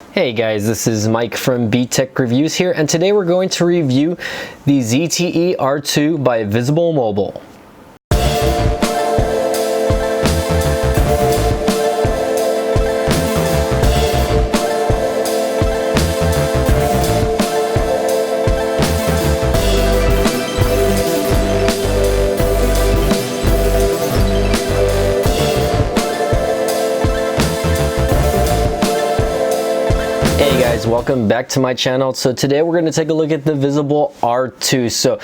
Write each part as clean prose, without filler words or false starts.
Hey guys, this is Mike from B-Tech Reviews here, and today we're going to review the ZTE R2 by Visible Mobile. Hey guys, welcome back to my channel. So today we're going to take a look at the Visible R2. So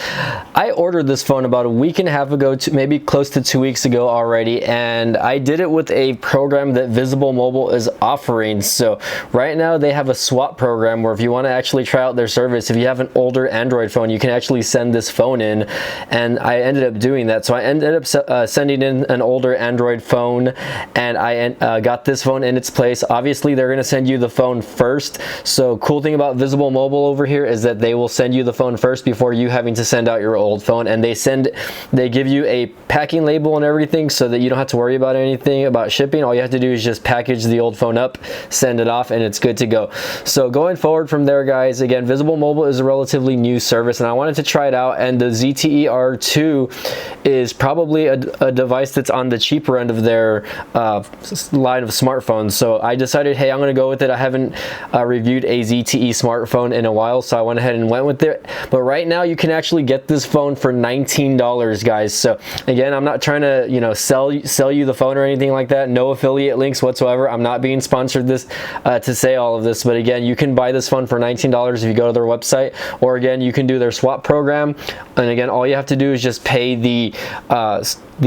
I ordered this phone about a week and a half ago, maybe close to 2 weeks ago already, and I did it with a program that Visible Mobile is offering. So right now they have a swap program where if you want to actually try out their service, if you have an older Android phone, you can actually send this phone in, and I ended up doing that. So I ended up sending in an older Android phone, and I got this phone in its place. Obviously they're going to send you the phone first. So cool thing about Visible Mobile over here is that they will send you the phone first before you having to send out your old phone, and they give you a packing label and everything so that you don't have to worry about anything about shipping. All you have to do is just package the old phone up, send it off, and it's good to go. So going forward from there, guys, again, Visible Mobile is a relatively new service and I wanted to try it out, and the ZTE R2 is probably a device that's on the cheaper end of their line of smartphones. So I decided, hey, I'm going to go with it. I haven't reviewed a ZTE smartphone in a while, so I went ahead and went with it. But right now you can actually get this phone for $19, guys. So again, I'm not trying to, you know, sell you the phone or anything like that. No affiliate links whatsoever. I'm not being sponsored this to say all of this, but again, you can buy this phone for $19 if you go to their website, or again, you can do their swap program, and again, all you have to do is just pay the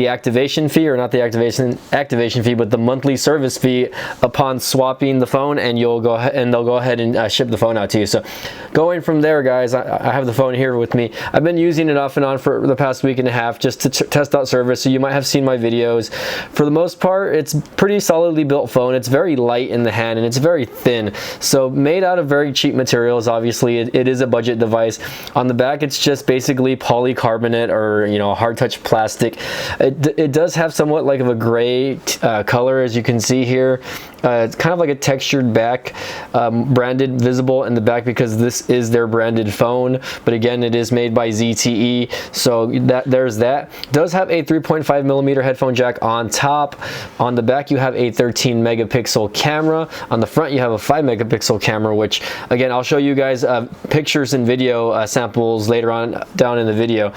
activation fee, or not the activation fee, but the monthly service fee upon swapping the phone, and they'll go ahead and ship the phone out to you. So going from there, guys, I have the phone here with me. I've been using it off and on for the past week and a half just to test out service, so you might have seen my videos. For the most part, it's pretty solidly built phone. It's very light in the hand and it's very thin, so made out of very cheap materials. Obviously it is a budget device. On the back, it's just basically polycarbonate, or, you know, hard touch plastic. It does have somewhat like of a gray color, as you can see here. It's kind of like a textured back, branded Visible in the back because this is their branded phone, but again, it is made by ZTE, so there's that. It does have a 3.5mm headphone jack on top. On the back you have a 13 megapixel camera. On the front you have a 5 megapixel camera, which again, I'll show you guys pictures and video samples later on down in the video.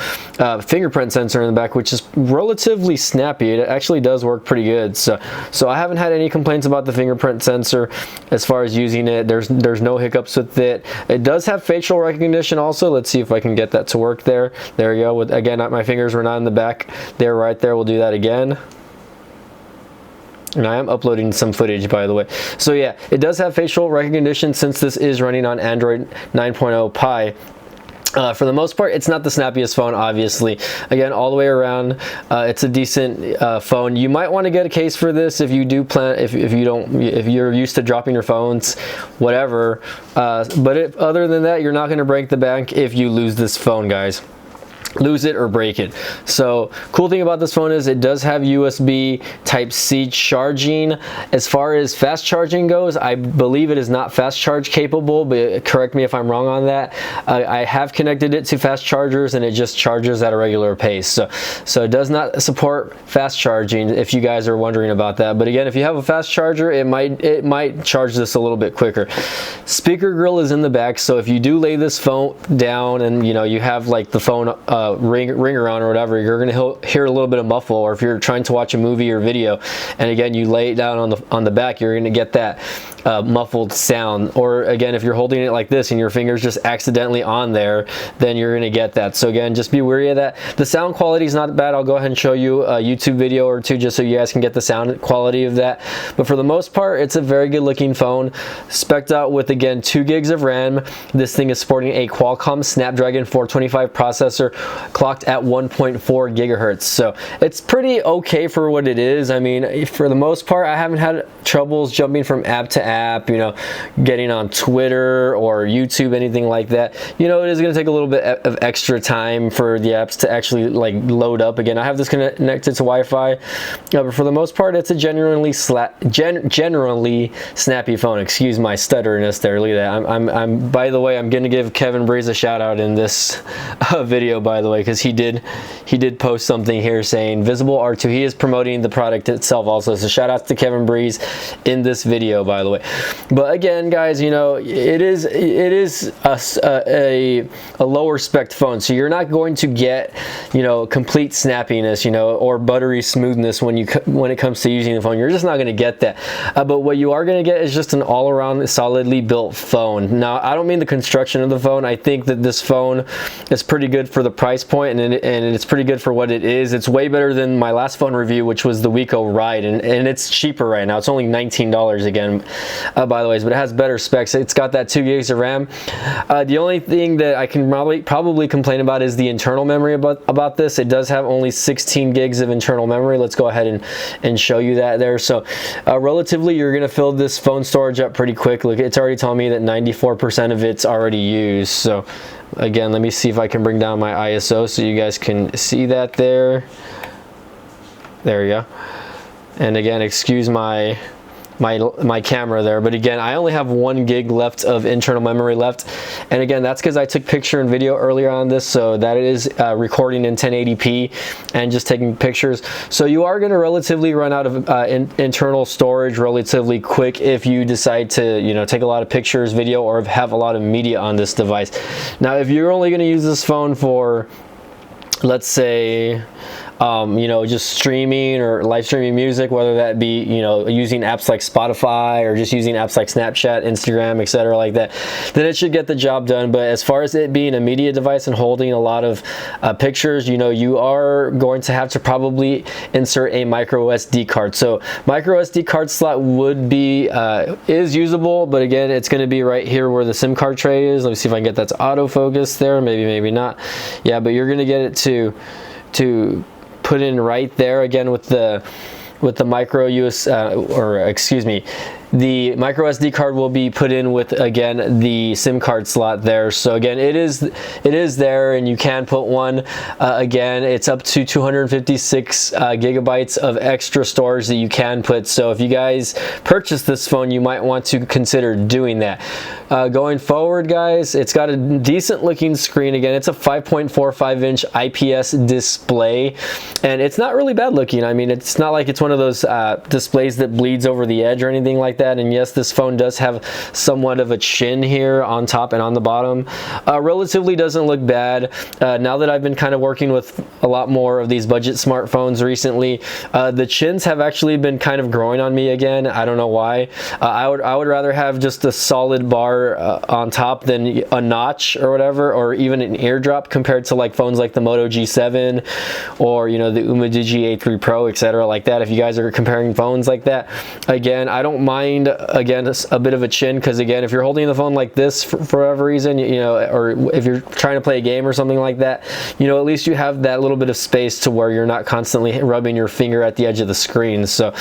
Fingerprint sensor in the back, which is relatively snappy. It actually does work pretty good, so I haven't had any complaints about the fingerprint sensor as far as using it. There's no hiccups with it. It does have facial recognition also. Let's see if I can get that to work there. There we go. Again, my fingers were not in the back there, right there. We'll do that again. And I am uploading some footage, by the way. So yeah, it does have facial recognition since this is running on Android 9.0 Pie. For the most part, it's not the snappiest phone, obviously. Again, all the way around, it's a decent phone. You might want to get a case for this if you do plan, if you're used to dropping your phones, whatever. But other than that, you're not going to break the bank if you lose this phone, guys. Lose it or break it. So cool thing about this phone is it does have USB Type-C charging. As far as fast charging goes, I believe it is not fast charge capable, but correct me if I'm wrong on that. I have connected it to fast chargers and it just charges at a regular pace, so it does not support fast charging, if you guys are wondering about that. But again, if you have a fast charger, it might charge this a little bit quicker. Speaker grill is in the back, so if you do lay this phone down and you have like the phone ringer on or whatever, you're gonna hear a little bit of muffle, or if you're trying to watch a movie or video and again you lay it down on the back, you're gonna get that muffled sound. Or again, if you're holding it like this and your fingers just accidentally on there, then you're gonna get that. So again, just be wary of that. The sound quality is not bad. I'll go ahead and show you a YouTube video or two just so you guys can get the sound quality of that. But for the most part, it's a very good looking phone, spec'd out with again 2 gigs of RAM. This thing is sporting a Qualcomm Snapdragon 425 processor clocked at 1.4 gigahertz. So it's pretty okay for what it is. I mean, for the most part, I haven't had troubles jumping from app to app, you know, getting on Twitter or YouTube, anything like that. You know, it is going to take a little bit of extra time for the apps to actually like load up again. I have this connected to Wi-Fi, but for the most part, it's a generally snappy phone. Excuse my stutteriness there. Look at that. I'm by the way, I'm going to give Kevin Breeze a shout out in this video, by the way, because he did post something here saying Visible R2. He is promoting the product itself also, so shout out to Kevin Breeze in this video, by the way. But again, guys, you know, it is a lower spec phone, so you're not going to get, you know, complete snappiness, you know, or buttery smoothness when it comes to using the phone. You're just not going to get that. But what you are going to get is just an all-around solidly built phone. Now, I don't mean the construction of the phone. I think that this phone is pretty good for the price point, and it's pretty good for what it is. It's way better than my last phone review, which was the Wiko Ride, and it's cheaper right now. It's only $19 again, by the way, but it has better specs. It's got that 2 gigs of RAM. The only thing that I can probably complain about is the internal memory about this. It does have only 16 gigs of internal memory. Let's go ahead and show you that there. So relatively, you're going to fill this phone storage up pretty quick. Look, it's already telling me that 94% of it's already used. So again, let me see if I can bring down my ISO so you guys can see that there. There you go. And again, excuse my camera there, but again, I only have 1 gig left of internal memory left, and again, that's because I took picture and video earlier on this, so that is recording in 1080p and just taking pictures. So you are going to relatively run out of internal storage relatively quick if you decide to, you know, take a lot of pictures, video, or have a lot of media on this device. Now, if you're only going to use this phone for, let's say, you know, just streaming or live streaming music, whether that be, you know, using apps like Spotify or just using apps like Snapchat, Instagram, etc. like that, then it should get the job done. But as far as it being a media device and holding a lot of pictures, you know, you are going to have to probably insert a micro SD card. So micro SD card slot would be, is usable, but again, it's going to be right here where the SIM card tray is. Let me see if I can get that to autofocus there. Maybe not. Yeah, but you're going to get it to put in right there again with the micro the micro SD card will be put in with, again, the SIM card slot there. So again, it is there, and you can put one. Again, it's up to 256 gigabytes of extra storage that you can put. So if you guys purchase this phone, you might want to consider doing that. Going forward, guys, it's got a decent looking screen. Again, it's a 5.45 inch IPS display, and it's not really bad looking. I mean, it's not like it's one of those displays that bleeds over the edge or anything like that. And yes, this phone does have somewhat of a chin here on top and on the bottom. Relatively doesn't look bad. Now that I've been kind of working with a lot more of these budget smartphones recently, the chins have actually been kind of growing on me again. I don't know why. I would rather have just a solid bar on top than a notch or whatever, or even an eardrop, compared to like phones like the Moto G7 or, you know, the Umidigi A3 Pro, etc. like that. If you guys are comparing phones like that, again, I don't mind, again, a bit of a chin, because again, if you're holding the phone like this for whatever reason, you know, or if you're trying to play a game or something like that, you know, at least you have that little bit of space to where you're not constantly rubbing your finger at the edge of the screen. So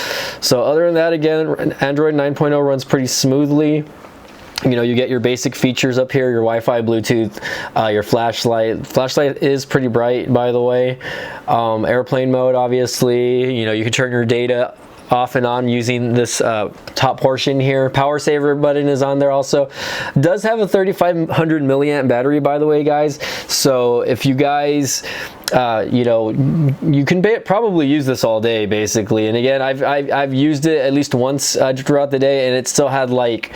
other than that, again, Android 9.0 runs pretty smoothly. You know, you get your basic features up here, your Wi-Fi, Bluetooth, your flashlight. Flashlight is pretty bright, by the way. Airplane mode, obviously. You know, you can turn your data off and on using this top portion here. Power saver button is on there also. Does have a 3500 milliamp battery, by the way, guys. So if you guys you know, you can probably use this all day, basically. And again, I've used it at least once throughout the day, and it still had like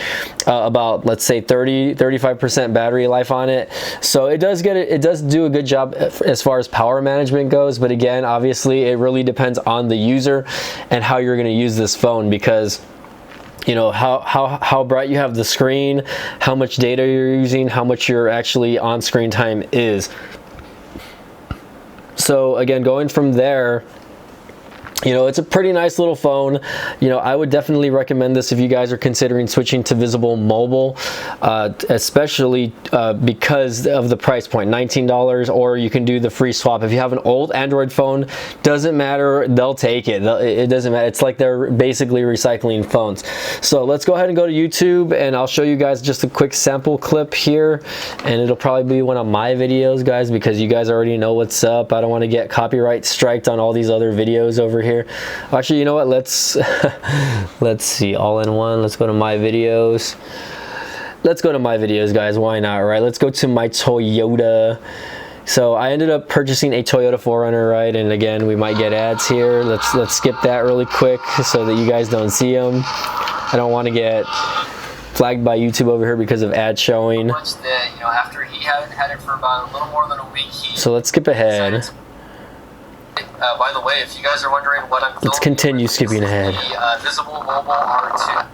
about, let's say, 35% battery life on it. So it does do a good job as far as power management goes. But again, obviously, it really depends on the user and how you're going to use this phone, because you know how bright you have the screen, how much data you're using, how much your actually on screen time is. So again, going from there, you know, it's a pretty nice little phone. You know, I would definitely recommend this if you guys are considering switching to Visible Mobile, especially because of the price point, $19, or you can do the free swap. If you have an old Android phone, doesn't matter, they'll take it. It doesn't matter. It's like they're basically recycling phones. So let's go ahead and go to YouTube, and I'll show you guys just a quick sample clip here, and it'll probably be one of my videos, guys, because you guys already know what's up. I don't want to get copyright striked on all these other videos over here. Actually, you know what, let's see, all in one. Let's go to my videos. Let's go to my videos, guys. Why not, right? Let's go to my Toyota. So I ended up purchasing a Toyota 4Runner, right? And again, we might get ads here. Let's skip that really quick so that you guys don't see them. I don't want to get flagged by YouTube over here because of ad showing. That, you know, after he hadn't had it for about a little more than a week, so let's skip ahead. By the way, if you guys are wondering what I'm filming, let's continue skipping ahead. The Visible Mobile R2.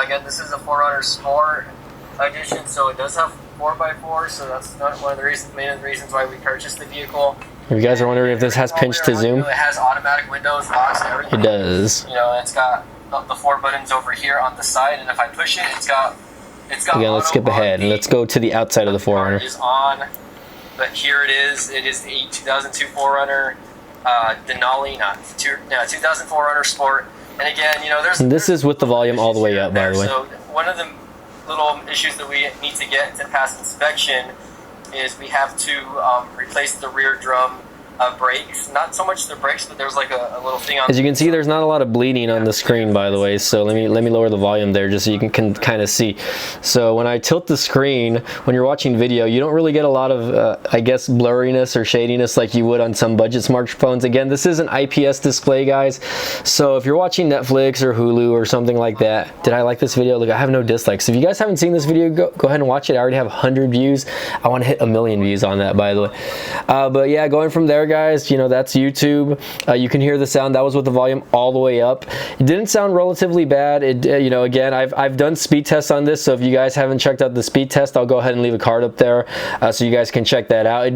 Again, this is a 4Runner Sport edition, so it does have 4x4, so that's not one of the main reasons why we purchased the vehicle. If you guys are wondering if this has pinch to zoom, it has automatic windows, locks, and everything. It does. You know, it's got the 4 buttons over here on the side, and if I push it, it's got. Again, let's skip ahead and let's go to the outside of the 4Runner. Is on. But here it is. It is the 2002 4Runner Denali, 2004 Runner Sport. And again, you know, this is with the volume all the way up, by the way. So one of the little issues that we need to get to pass inspection is we have to replace the rear drum brakes. Not so much the brakes, but there's like a little thing on. As you can see, there's not a lot of bleeding on the screen, by the way. So let me lower the volume there just so you can kind of see. So when I tilt the screen, when you're watching video, you don't really get a lot of, I guess, blurriness or shadiness like you would on some budget smartphones. Again, this is an IPS display, guys. So if you're watching Netflix or Hulu or something like that, did I like this video? Look, I have no dislikes. If you guys haven't seen this video, go ahead and watch it. I already have 100 views. I want to hit 1 million views on that, by the way. But yeah, going from there, guys, you know, that's YouTube. You can hear the sound. That was with the volume all the way up. It didn't sound relatively bad. It, you know, again, I've done speed tests on this, so if you guys haven't checked out the speed test, I'll go ahead and leave a card up there so you guys can check that out. It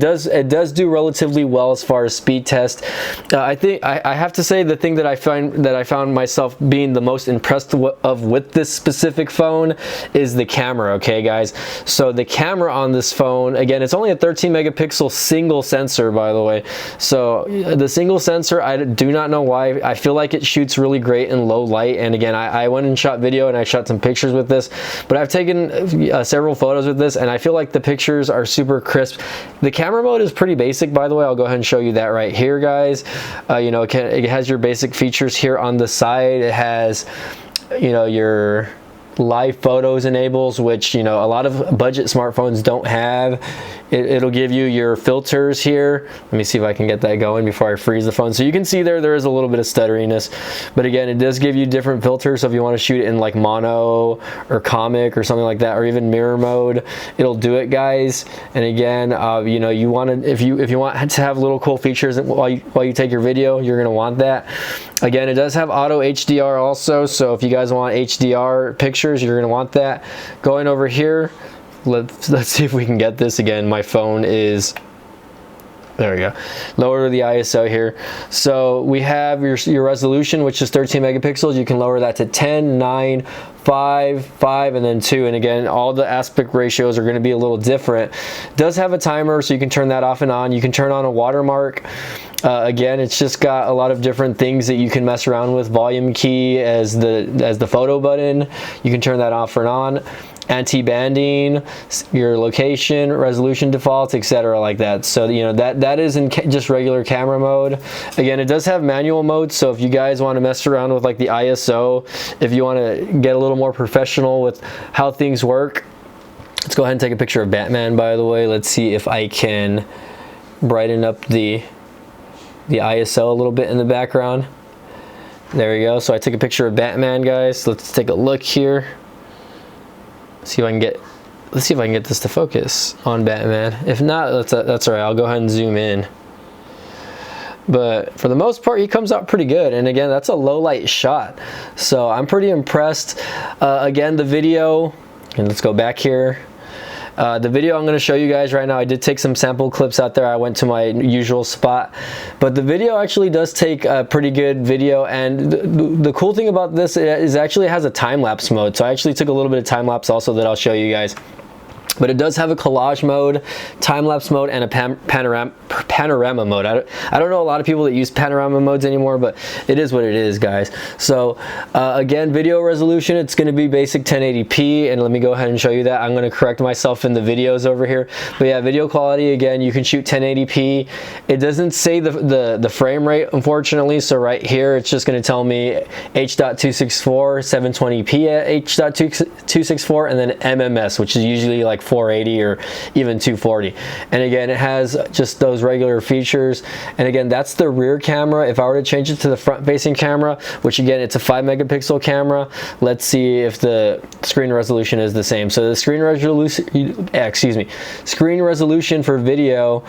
does do relatively well as far as speed test. I think I have to say the thing that I found myself being the most impressed with this specific phone is the camera. Okay, guys. So the camera on this phone, again, it's only a 13 megapixel single sensor, by the way. So the single sensor, I do not know why. I feel like it shoots really great in low light. And again, I went and shot video and I shot some pictures with this, but I've taken several photos with this, and I feel like the pictures are super crisp. The camera mode is pretty basic, by the way. I'll go ahead and show you that right here, guys. You know, it has your basic features here on the side. It has, you know, your live photos enables, which, you know, a lot of budget smartphones don't have. It'll give you your filters here. Let me see if I can get that going before I freeze the phone. So you can see there is a little bit of stutteriness, but again, it does give you different filters. So if you want to shoot it in like mono or comic or something like that, or even mirror mode, it'll do it, guys. And again, you know, you want to, if you want to have little cool features while you take your video, you're going to want that. Again, it does have auto HDR also, so if you guys want HDR pictures, you're going to want that. Going over here, let's see if we can get this. Again, my phone is, there we go, lower the ISO here. So we have your resolution, which is 13 megapixels. You can lower that to 10, 9, 5, 5, and then 2. And again, all the aspect ratios are going to be a little different. It does have a timer, so you can turn that off and on. You can turn on a watermark. Again, it's just got a lot of different things that you can mess around with. Volume key as the photo button. You can turn that off and on. Anti-banding, your location, resolution defaults, etc., like that. So you know that is in just regular camera mode. Again, it does have manual mode, so if you guys want to mess around with like the ISO, if you want to get a little more professional with how things work, let's go ahead and take a picture of Batman, by the way. Let's see if I can brighten up the ISO a little bit in the background. There we go. So I took a picture of Batman, guys. Let's take a look here. Let's see if I can get this to focus on Batman. If not, that's all right. I'll go ahead and zoom in. But for the most part, he comes out pretty good. And again, that's a low light shot, so I'm pretty impressed. Again, the video, and let's go back here. The video I'm going to show you guys right now, I did take some sample clips out there. I went to my usual spot, but the video actually does take a pretty good video, and the cool thing about this is it actually has a time-lapse mode. So I actually took a little bit of time-lapse also that I'll show you guys. But it does have a collage mode, time-lapse mode, and a panorama mode. I don't know a lot of people that use panorama modes anymore, but it is what it is, guys. So again, video resolution, it's going to be basic 1080p, and let me go ahead and show you that. I'm going to correct myself in the videos over here. But yeah, video quality, again, you can shoot 1080p. It doesn't say the frame rate, unfortunately, so right here it's just going to tell me H.264, 720p at H.264, and then MMS, which is usually like 480 or even 240. And again, it has just those regular features. And again, that's the rear camera. If I were to change it to the front facing camera, which again, it's a 5 megapixel camera, let's see if the screen resolution is the same. So the screen resolution for video,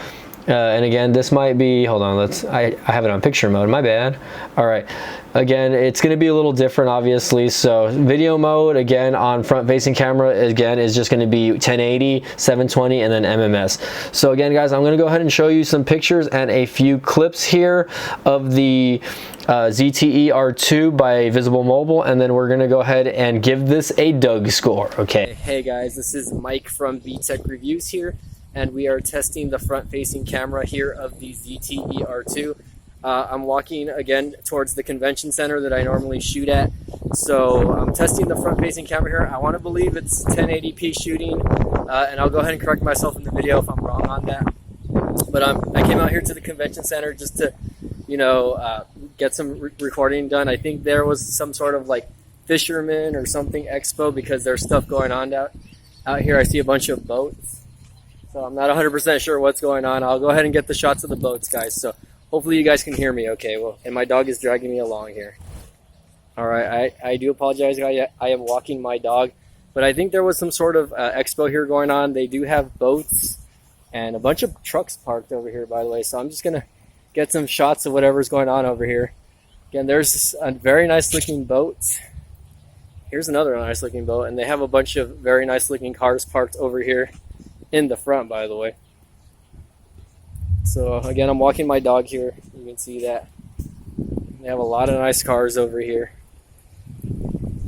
and again, this might be, hold on, I have it on picture mode, my bad. All right, again, it's going to be a little different, obviously. So video mode, again, on front facing camera, again, is just going to be 1080, 720, and then MMS. So again, guys, I'm going to go ahead and show you some pictures and a few clips here of the ZTE R2 by Visible Mobile, and then we're going to go ahead and give this a Doug score, okay? Hey guys, this is Mike from VTech Reviews here, and we are testing the front-facing camera here of the ZTE R2. I'm walking again towards the convention center that I normally shoot at, so I'm testing the front-facing camera here. I want to believe it's 1080p shooting, and I'll go ahead and correct myself in the video if I'm wrong on that. But I came out here to the convention center just to, you know, get some recording done. I think there was some sort of like fisherman or something expo, because there's stuff going on out here. I see a bunch of boats. So I'm not 100% sure what's going on. I'll go ahead and get the shots of the boats, guys. So hopefully you guys can hear me okay. Well, and my dog is dragging me along here. All right, I do apologize, guys. I am walking my dog. But I think there was some sort of expo here going on. They do have boats and a bunch of trucks parked over here, by the way. So I'm just going to get some shots of whatever's going on over here. Again, there's a very nice looking boat. Here's another nice looking boat. And they have a bunch of very nice looking cars parked over here in the front, by the way. So again, I'm walking my dog here. You can see that they have a lot of nice cars over here.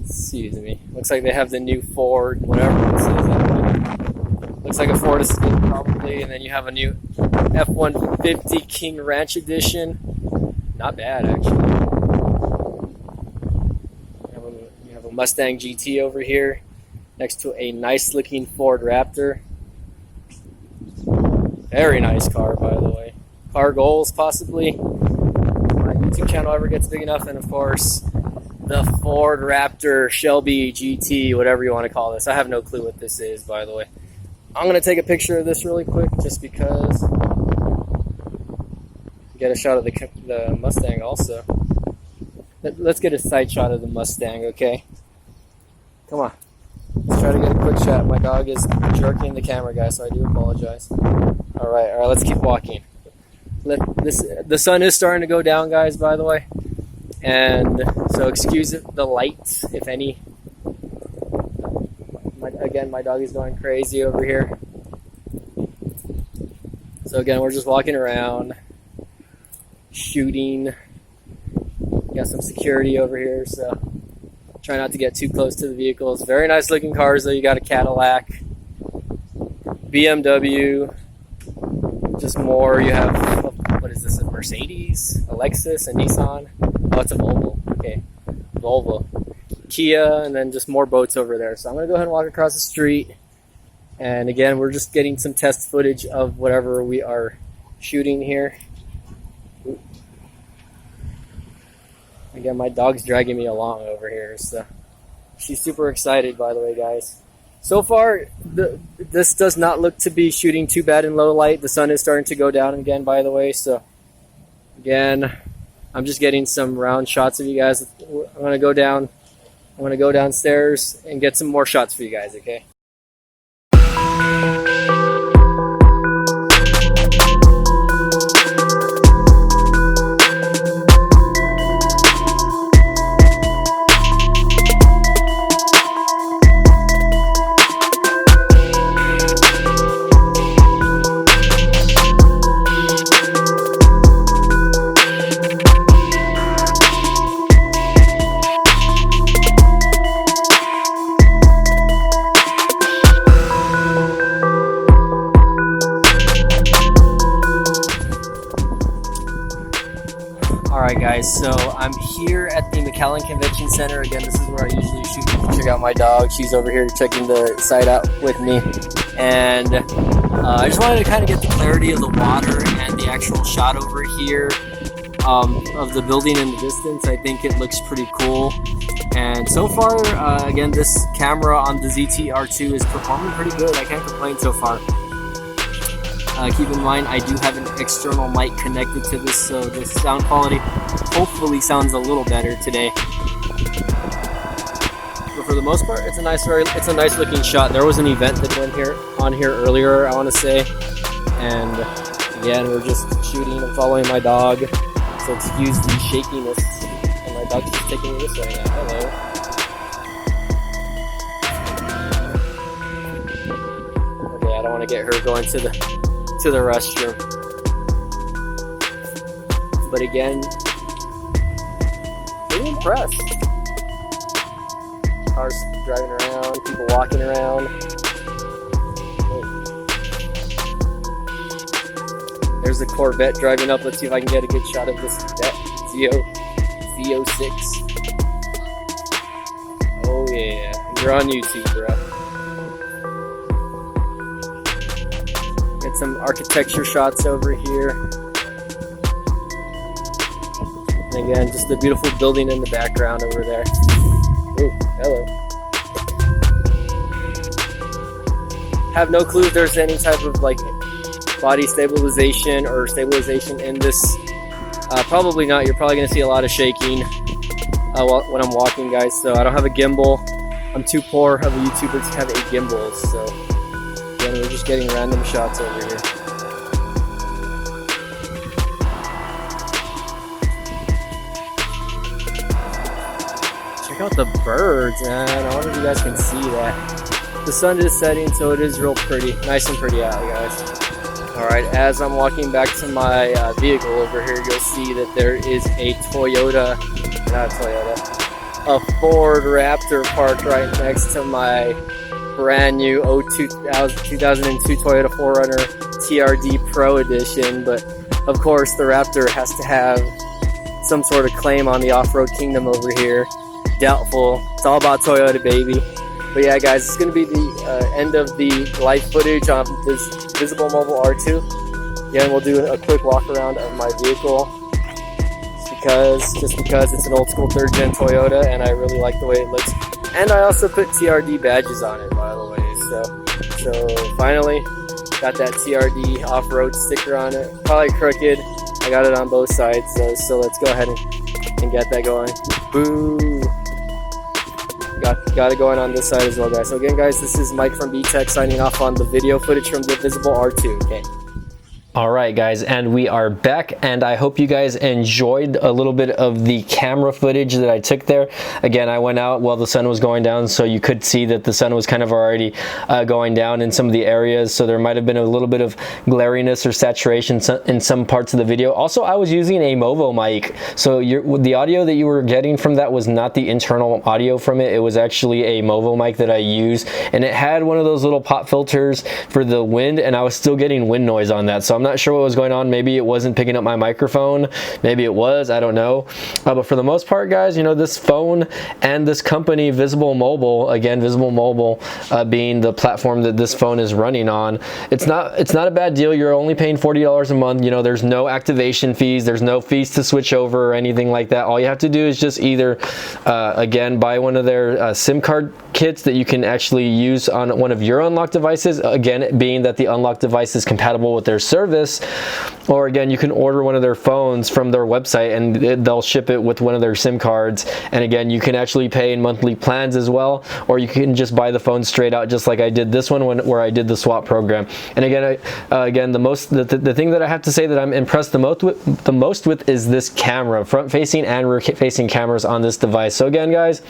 Excuse me. Looks like they have the new Ford, whatever this is. Looks like a Ford Escape probably, and then you have a new F-150 King Ranch Edition. Not bad, actually. You have a Mustang GT over here next to a nice looking Ford Raptor. Very nice car, by the way. Car goals, possibly. My YouTube channel ever gets big enough, and of course, the Ford Raptor Shelby GT, whatever you want to call this. I have no clue what this is, by the way. I'm going to take a picture of this really quick, just because. Get a shot of the Mustang also. Let's get a side shot of the Mustang, okay? Come on. Let's try to get a quick shot. My dog is jerking the camera, guys, so I do apologize. All right, let's keep walking. The sun is starting to go down, guys, by the way. And so excuse the lights, if any. Again, my dog is going crazy over here. So again, we're just walking around, shooting. Got some security over here, so try not to get too close to the vehicles. Very nice looking cars, though. You got a Cadillac, BMW, just more. You have, what is this, a Mercedes, a Lexus, a Nissan. Oh, it's a Volvo. Okay, Volvo. Kia, and then just more boats over there. So I'm going to go ahead and walk across the street. And again, we're just getting some test footage of whatever we are shooting here. Again, my dog's dragging me along over here, so she's super excited, by the way, guys. So far, this does not look to be shooting too bad in low light. The sun is starting to go down again, by the way. So again, I'm just getting some round shots of you guys. I'm gonna go downstairs and get some more shots for you guys, okay? guys, so I'm here at the McAllen Convention Center. Again, this is where I usually shoot. You can check out my dog. She's over here checking the site out with me. And I just wanted to kind of get the clarity of the water and the actual shot over here of the building in the distance. I think it looks pretty cool. And so far, again, this camera on the ZTE R2 is performing pretty good. I can't complain so far. Keep in mind, I do have an external mic connected to this, so the sound quality hopefully sounds a little better today. But for the most part, it's a nice looking shot. There was an event that went on here earlier, I want to say, and again, we're just shooting and following my dog. So excuse the shakiness, and my dog's just taking me this way now. Hello. Okay, I don't want to get her going to the restroom. But again, pretty impressed. Cars driving around, people walking around. There's a Corvette driving up. Let's see if I can get a good shot of this Z06. Oh yeah, you're on YouTube, bro. Get some architecture shots over here. And again, just the beautiful building in the background over there. Ooh, hello. Have no clue if there's any type of like body stabilization or stabilization in this. Probably not. You're probably going to see a lot of shaking when I'm walking, guys. So I don't have a gimbal. I'm too poor of a YouTuber to have a gimbal. So again, we're just getting random shots over here. Check out the birds, man. I wonder if you guys can see that. The sun is setting, so it is real pretty. Nice and pretty out, guys. Alright, as I'm walking back to my vehicle over here, you'll see that there is a Ford Raptor parked right next to my brand new 2002 Toyota 4Runner TRD Pro Edition. But of course, the Raptor has to have some sort of claim on the off-road kingdom over here. Doubtful. It's all about Toyota, baby. But yeah, guys, it's going to be the end of the live footage on this Visible Mobile R2. Again, we'll do a quick walk around of my vehicle just because it's an old school 3rd gen Toyota and I really like the way it looks. And I also put TRD badges on it, by the way. So finally, got that TRD off-road sticker on it. Probably crooked. I got it on both sides, so let's go ahead and get that going. Boo! Got it going on this side as well, guys. So again, guys, this is Mike from B-Tech signing off on the video footage from the Visible R2. Okay. All right, guys, and we are back, and I hope you guys enjoyed a little bit of the camera footage that I took there. Again, I went out while the sun was going down, so you could see that the sun was kind of already going down in some of the areas, so there might have been a little bit of glariness or saturation in some parts of the video. Also, I was using a Movo mic, so the audio that you were getting from that was not the internal audio from it. It was actually a Movo mic that I use, and it had one of those little pop filters for the wind, and I was still getting wind noise on that, so I'm not sure what was going on. Maybe it wasn't picking up my microphone, maybe it was, I don't know. But for the most part, guys, you know, this phone and this company, Visible Mobile, again, Visible Mobile being the platform that this phone is running on, it's not a bad deal. You're only paying $40 a month. You know, there's no activation fees, there's no fees to switch over or anything like that. All you have to do is just either again, buy one of their SIM card kits that you can actually use on one of your unlocked devices, again, being that the unlocked device is compatible with their service, or again, you can order one of their phones from their website and they'll ship it with one of their SIM cards. And again, you can actually pay in monthly plans as well, or you can just buy the phone straight out, just like I did this one where I did the swap program. And again, the thing that I have to say that I'm impressed the most with is this camera, front facing and rear facing cameras on this device. So again, guys,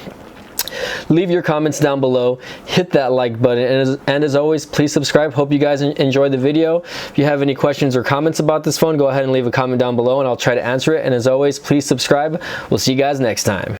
leave your comments down below, hit that like button, and as always, please subscribe. Hope you guys enjoyed the video. If you have any questions or comments about this phone, go ahead and leave a comment down below and I'll try to answer it. And as always, please subscribe. We'll see you guys next time.